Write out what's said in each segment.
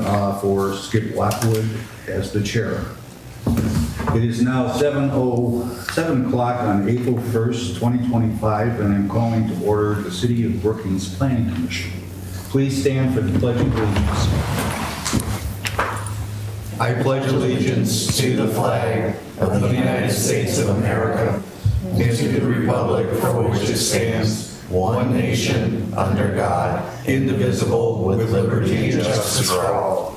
for Skip Lockwood as the chair. It is now 7 o'clock on April 1st, 2025, and I'm calling to order the City of Brookings Planning Commission. Please stand for the Pledge of Allegiance. I pledge allegiance to the flag of the United States of America and to the republic for which it stands, one nation, under God, indivisible, with liberty and justice for all.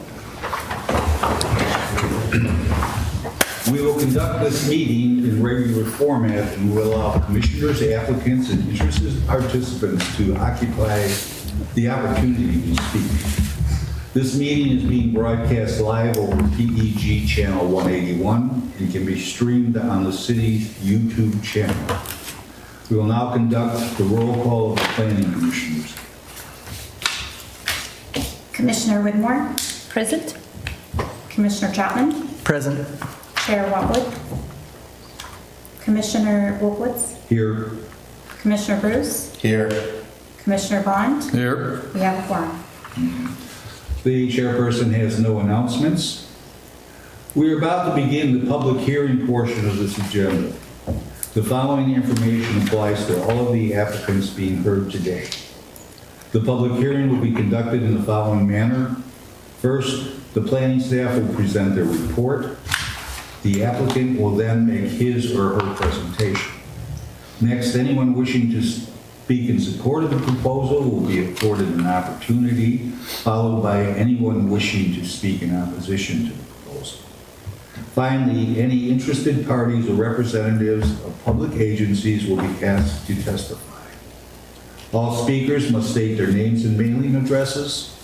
We will conduct this meeting in regular format and will allow commissioners, applicants, and interested participants to occupy the opportunity to speak. This meeting is being broadcast live over PEG channel 181 and can be streamed on the city's YouTube channel. We will now conduct the roll call of the planning commissioners. Commissioner Whitmore? Present. Commissioner Chapman? Present. Chair Whatwood? Commissioner Wolfowitz? Here. Commissioner Bruce? Here. Commissioner Bond? Here. We have a quorum. The chairperson has no announcements. We are about to begin the public hearing portion of this agenda. The following information applies to all of the applicants being heard today. The public hearing will be conducted in the following manner. First, the planning staff will present their report. The applicant will then make his or her presentation. Next, anyone wishing to speak in support of the proposal will be afforded an opportunity, followed by anyone wishing to speak in opposition to the proposal. Finally, any interested parties or representatives of public agencies will be asked to testify. All speakers must state their names and mailing addresses.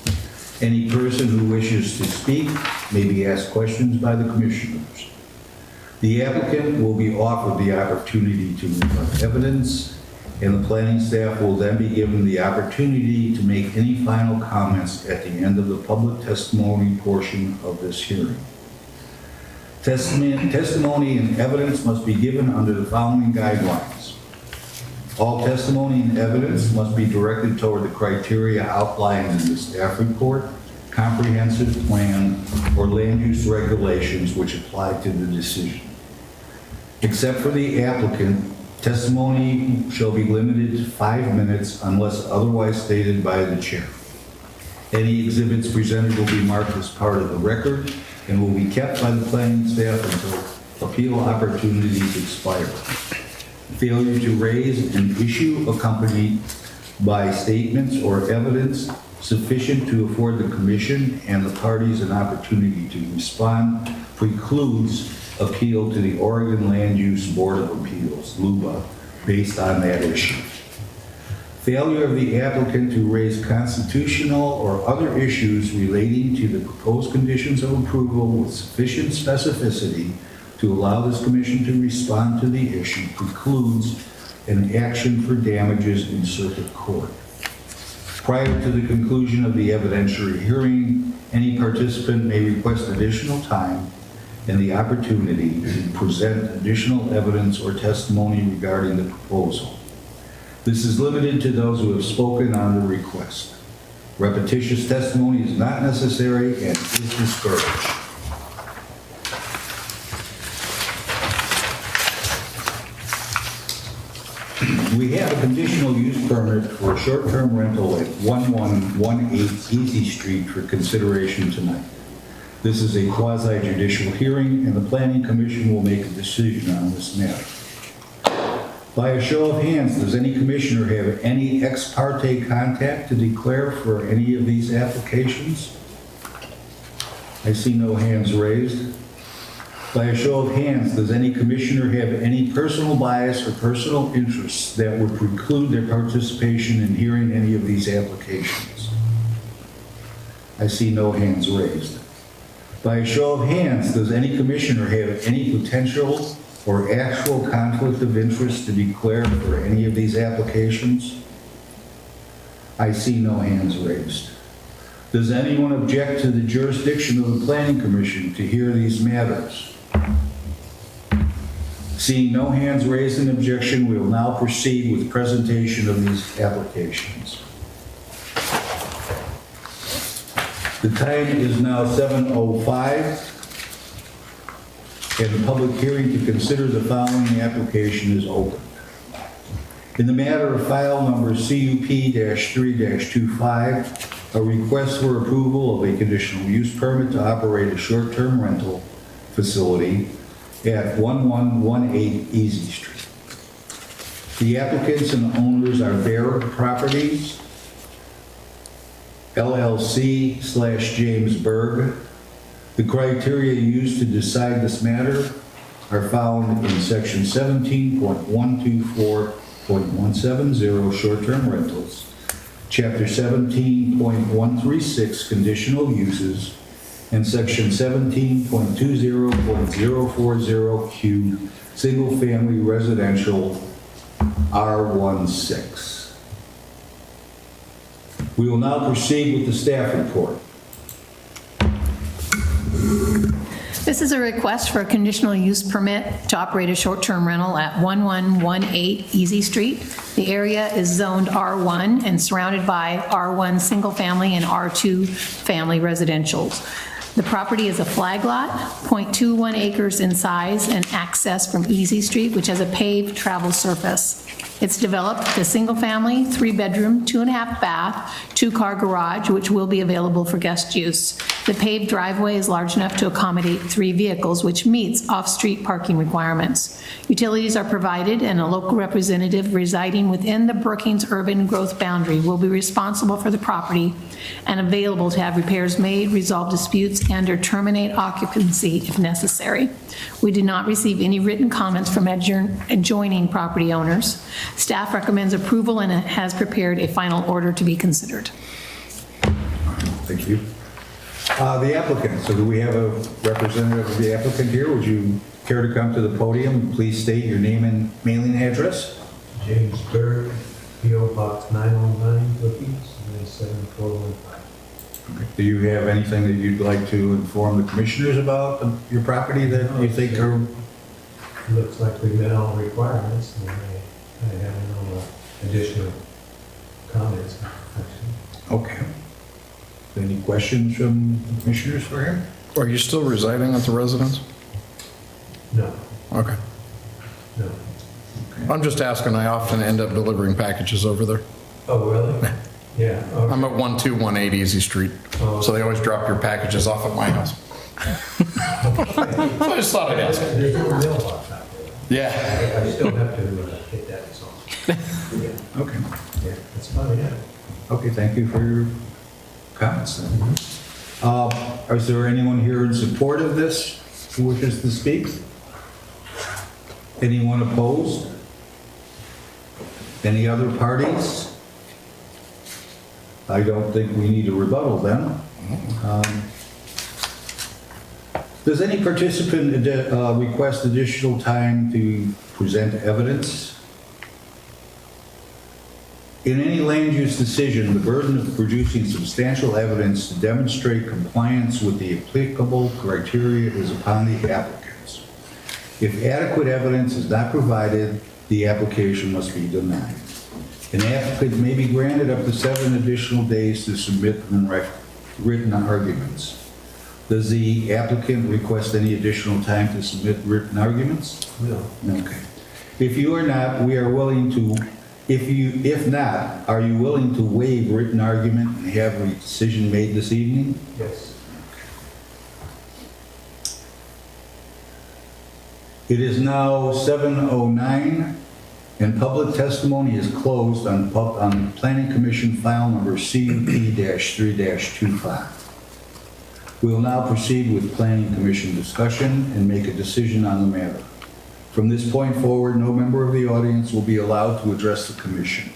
Any person who wishes to speak may be asked questions by the commissioners. The applicant will be offered the opportunity to rebut evidence, and the planning staff will then be given the opportunity to make any final comments at the end of the public testimony portion of this hearing. Testimony and evidence must be given under the following guidelines. All testimony and evidence must be directed toward the criteria outlined in the staff report, comprehensive plan, or land use regulations which apply to the decision. Except for the applicant, testimony shall be limited to 5 minutes unless otherwise stated by the chair. Any exhibits presented will be marked as part of the record and will be kept by the planning staff until appeal opportunities expire. Failure to raise an issue accompanied by statements or evidence sufficient to afford the commission and the parties an opportunity to respond precludes appeal to the Oregon Land Use Board of Appeals, LUBA, based on that issue. Failure of the applicant to raise constitutional or other issues relating to the proposed conditions of approval with sufficient specificity to allow this commission to respond to the issue precludes an action for damages in circuit court. Prior to the conclusion of the evidentiary hearing, any participant may request additional time and the opportunity to present additional evidence or testimony regarding the proposal. This is limited to those who have spoken on the request. Repetitious testimony is not necessary and is discouraged. We have a conditional use permit for a short-term rental at 1118 Easy Street for consideration tonight. This is a quasi-judicial hearing, and the Planning Commission will make a decision on this matter. By a show of hands, does any commissioner have any ex parte contact to declare for any of these applications? I see no hands raised. By a show of hands, does any commissioner have any personal bias or personal interests that would preclude their participation in hearing any of these applications? I see no hands raised. By a show of hands, does any commissioner have any potential or actual conflict of interest to declare for any of these applications? I see no hands raised. Does anyone object to the jurisdiction of the Planning Commission to hear these matters? Seeing no hands raised in objection, we will now proceed with presentation of these applications. The time is now 7:05, and the public hearing to consider the following application is open. In the matter of file number CUP-3-25, a request for approval of a conditional use permit to operate a short-term rental facility at 1118 Easy Street. The applicants and owners are Bear Properties, LLC/James Berg. The criteria used to decide this matter are found in section 17.124.170 short-term rentals, chapter 17.136 conditional uses, and section 17.20.040Q single-family residential R16. We will now proceed with the staff report. This is a request for a conditional use permit to operate a short-term rental at 1118 Easy Street. The area is zoned R1 and surrounded by R1 single-family and R2 family residentials. The property is a flag lot, 0.21 acres in size, and access from Easy Street, which has a paved travel surface. It's developed a single-family, 3-bedroom, 2.5-bath, 2-car garage, which will be available for guest use. The paved driveway is large enough to accommodate 3 vehicles, which meets off-street parking requirements. Utilities are provided, and a local representative residing within the Brookings urban growth boundary will be responsible for the property and available to have repairs made, resolve disputes, and/or terminate occupancy if necessary. We did not receive any written comments from adjoining property owners. Staff recommends approval and has prepared a final order to be considered. Thank you. The applicant, so do we have a representative of the applicant here? Would you care to come to the podium? Please state your name and mailing address. James Berg, P.O. Box 909, Brookings, 97415. Do you have anything that you'd like to inform the commissioners about your property that you think are... Looks like we met all the requirements, and I have no additional comments, actually. Okay. Any questions from the commissioners for him? Are you still residing at the residence? No, Okay. no. I'm just asking, I often end up delivering packages over there. Oh, really? Yeah. Okay. I'm at 1218 Easy Street, so they always drop your packages off at my house. So I just thought I'd ask. There's no mailbox out there. Yeah. I still have to hit that song. Yeah, Okay. that's about it. Okay, thank you for your comments then. Is there anyone here in support of this who wishes to speak? Anyone opposed? Any other parties? I don't think we need a rebuttal then. Does any participant request additional time to present evidence? In any land use decision, the burden of producing substantial evidence to demonstrate compliance with the applicable criteria is upon the applicants. If adequate evidence is not provided, the application must be denied. An applicant may be granted up to 7 additional days to submit written arguments. Does the applicant request any additional time to submit written arguments? No. Okay. If you are not, we are willing to, if not, are you willing to waive written argument and have a decision made this evening? Yes. It is now 7:09 and public testimony is closed on Planning Commission file number CUP-3-25. We will now proceed with Planning Commission discussion and make a decision on the matter. From this point forward, no member of the audience will be allowed to address the commission.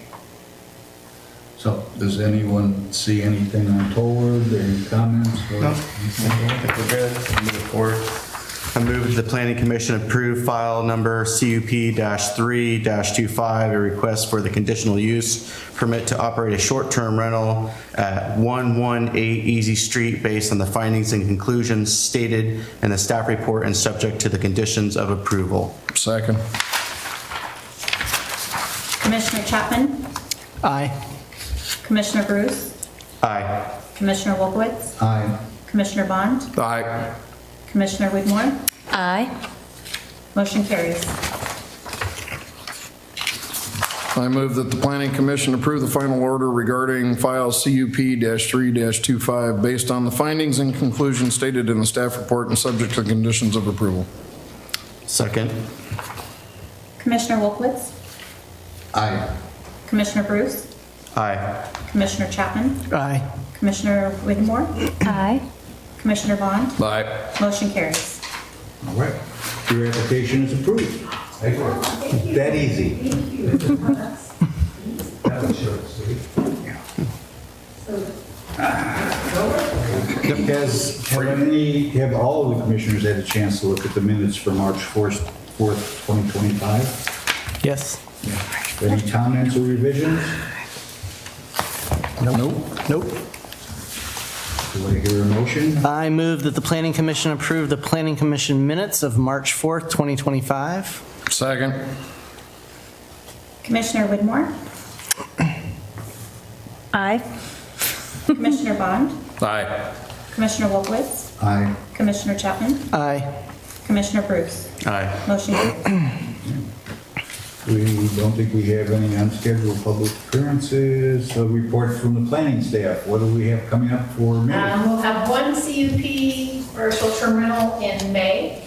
So, does anyone see anything untoward, any comments? Or No, I think we're good. Move forward. I move the Planning Commission approve file number CUP-3-25, a request for the conditional use permit to operate a short-term rental at 118 Easy Street based on the findings and conclusions stated in the staff report and subject to the conditions of approval. Second. Commissioner Chapman? Aye. Commissioner Bruce? Aye. Commissioner Wolkowitz, Aye. Commissioner Bond, Aye. Commissioner Whitmore, Aye. motion carries. I move that the Planning Commission approve the final order regarding file CUP-3-25 based on the findings and conclusions stated in the staff report and subject to conditions of approval. Second. Commissioner Wolkowitz, Aye. Commissioner Bruce, Aye. Commissioner Chapman, Aye. Commissioner Whitmore, Aye. Commissioner Bond, Aye. motion carries. All right. Your application is approved. That easy. That was short and sweet. Have all of the commissioners had a chance to look at the minutes for March 4th, 2025? Yes. Any comments or revisions? Nope. Nope. Do I hear a motion? I move that the Planning Commission approve the Planning Commission minutes of March 4th, 2025. Second. Commissioner Whitmore, Aye. Commissioner Bond, Aye. Commissioner Wolkowitz, Aye. Commissioner Chapman, Aye. Commissioner Bruce, Aye. motion carries. We don't think we have any unscheduled public appearances. A report from the planning staff. What do we have coming up for May? We'll have one CUP for a short-term rental in May.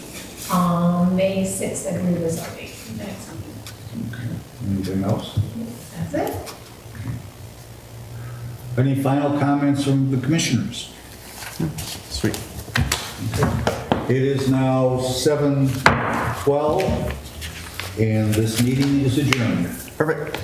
May 6th, I believe, is our date. Next one. Anything else? That's it. Any final comments from the commissioners? Sweet. It is now 7:12, and this meeting is adjourned. Perfect.